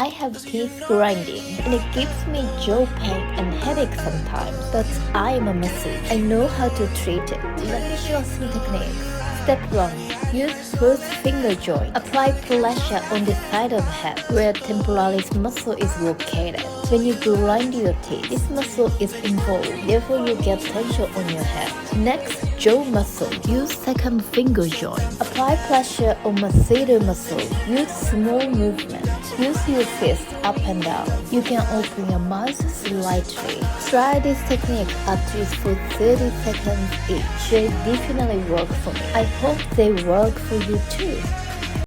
I have teeth grinding, and it gives me jaw pain and headache sometimes. But I am a massage. I know how to treat it. Let me show some techniques. Step 1. Use first finger joint. Apply pressure on the side of the head where temporalis muscle is located. When you grind your teeth, this muscle is involved, therefore you get tension on your head. Next, jaw muscle. Use second finger joint. Apply pressure on masseter muscle. Use small movement. Use your fist up and down. You can open your mouth slightly. Try this technique at least for 30 seconds each. They definitely work for me. I hope they work for you too.